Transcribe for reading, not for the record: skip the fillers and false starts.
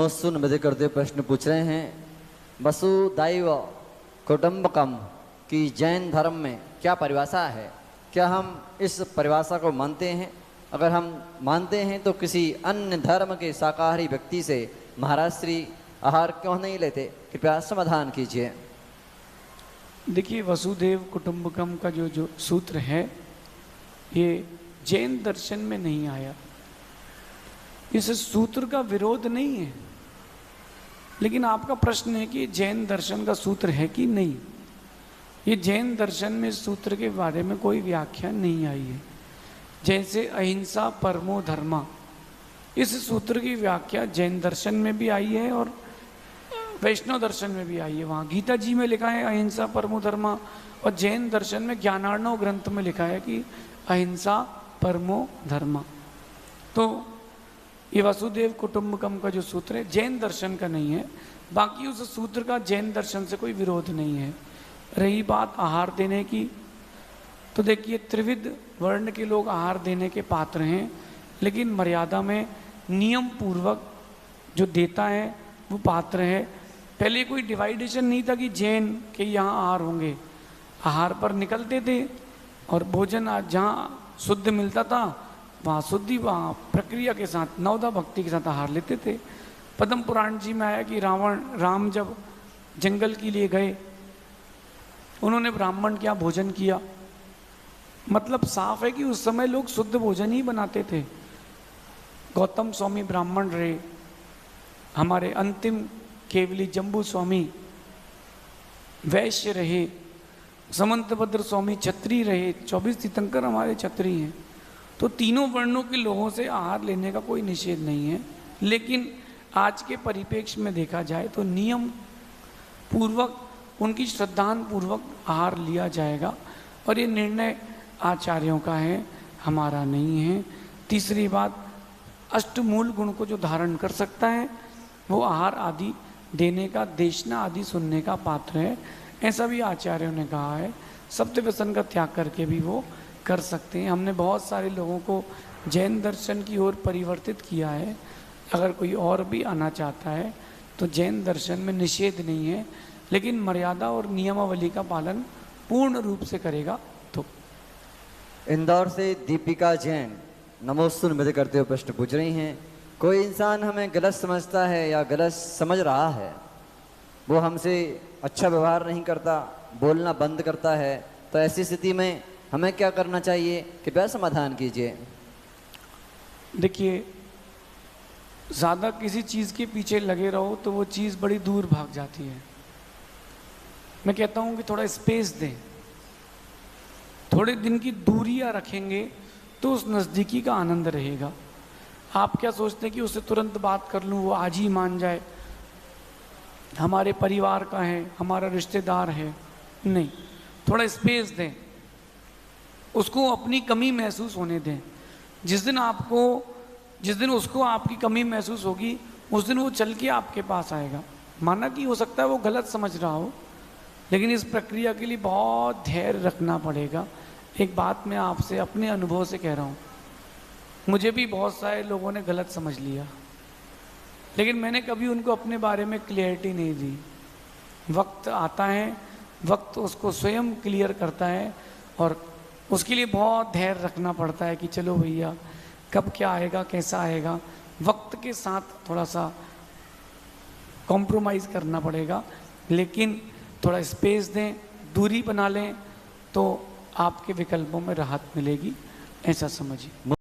नमोस्तु निवेदन करते प्रश्न पूछ रहे हैं, वसुदैव कुटुंबकम की जैन धर्म में क्या परिभाषा है? क्या हम इस परिभाषा को मानते हैं? अगर हम मानते हैं तो किसी अन्य धर्म के शाकाहारी व्यक्ति से महाराष्ट्री आहार क्यों नहीं लेते? कृपया समाधान कीजिए। देखिए, वसुदेव कुटुंबकम का जो सूत्र है, ये जैन दर्शन में नहीं आया। इस सूत्र का विरोध नहीं है, लेकिन आपका प्रश्न है कि जैन दर्शन का सूत्र है कि नहीं। ये जैन दर्शन में इस सूत्र के बारे में कोई व्याख्या नहीं आई है। जैसे अहिंसा परमो धर्मा, इस सूत्र की व्याख्या जैन दर्शन में भी आई है और वैष्णव दर्शन में भी आई है। वहाँ गीता जी में लिखा है अहिंसा परमो धर्मा, और जैन दर्शन में ज्ञानार्णव ग्रंथ में लिखा है कि अहिंसा परमो धर्मा। तो ये वसुदेव कुटुंबकम का जो सूत्र है जैन दर्शन का नहीं है। बाकी उस सूत्र का जैन दर्शन से कोई विरोध नहीं है। रही बात आहार देने की, तो देखिए, त्रिविध वर्ण के लोग आहार देने के पात्र हैं, लेकिन मर्यादा में नियम पूर्वक जो देता है वो पात्र है। पहले कोई डिवाइडेशन नहीं था कि जैन के यहाँ आहार होंगे। आहार पर निकलते थे और भोजन जहाँ शुद्ध मिलता था वहाँ शुद्धि, वहाँ प्रक्रिया के साथ नवदा भक्ति के साथ आहार लेते थे। पद्म पुराण जी में आया कि राम जब जंगल के लिए गए, उन्होंने ब्राह्मण क्या भोजन किया। मतलब साफ है कि उस समय लोग शुद्ध भोजन ही बनाते थे। गौतम स्वामी ब्राह्मण रहे, हमारे अंतिम केवली जम्बू स्वामी वैश्य रहे, समंतभद्र स्वामी छत्री रहे, 24 तीर्थंकर हमारे छत्री हैं। तो तीनों वर्णों के लोगों से आहार लेने का कोई निषेध नहीं है, लेकिन आज के परिप्रेक्ष्य में देखा जाए तो नियम पूर्वक, उनकी श्रद्धान पूर्वक आहार लिया जाएगा, और ये निर्णय आचार्यों का है, हमारा नहीं है। तीसरी बात, अष्टमूल गुण को जो धारण कर सकता है वो आहार आदि देने का, देशना आदि सुनने का पात्र है, ऐसा भी आचार्यों ने कहा है। सप्तव्यसन का त्याग करके भी वो कर सकते हैं। हमने बहुत सारे लोगों को जैन दर्शन की ओर परिवर्तित किया है। अगर कोई और भी आना चाहता है तो जैन दर्शन में निषेध नहीं है, लेकिन मर्यादा और नियमावली का पालन पूर्ण रूप से करेगा तो। इंदौर से दीपिका जैन नमोस्तु निवेदन करते हुए प्रश्न पूछ रही हैं, कोई इंसान हमें गलत समझता है या गलत समझ रहा है, वो हमसे अच्छा व्यवहार नहीं करता, बोलना बंद करता है, तो ऐसी स्थिति में हमें क्या करना चाहिए? कृपया समाधान कीजिए। देखिए, ज़्यादा किसी चीज़ के पीछे लगे रहो तो वो चीज़ बड़ी दूर भाग जाती है। मैं कहता हूँ कि थोड़ा स्पेस दें, थोड़े दिन की दूरियां रखेंगे तो उस नज़दीकी का आनंद रहेगा। आप क्या सोचते हैं कि उससे तुरंत बात कर लूँ, वो आज ही मान जाए, हमारे परिवार का है, हमारा रिश्तेदार है? नहीं, थोड़ा स्पेस दें, उसको अपनी कमी महसूस होने दें। जिस दिन उसको आपकी कमी महसूस होगी, उस दिन वो चल के आपके पास आएगा। माना कि हो सकता है वो गलत समझ रहा हो, लेकिन इस प्रक्रिया के लिए बहुत धैर्य रखना पड़ेगा। एक बात मैं आपसे अपने अनुभव से कह रहा हूँ, मुझे भी बहुत सारे लोगों ने गलत समझ लिया, लेकिन मैंने कभी उनको अपने बारे में क्लियरिटी नहीं दी। वक्त आता है, वक्त उसको स्वयं क्लियर करता है, और उसके लिए बहुत धैर्य रखना पड़ता है कि चलो भैया, कब क्या आएगा, कैसा आएगा, वक्त के साथ थोड़ा सा कॉम्प्रोमाइज़ करना पड़ेगा। लेकिन थोड़ा स्पेस दें, दूरी बना लें, तो आपके विकल्पों में राहत मिलेगी, ऐसा समझिए।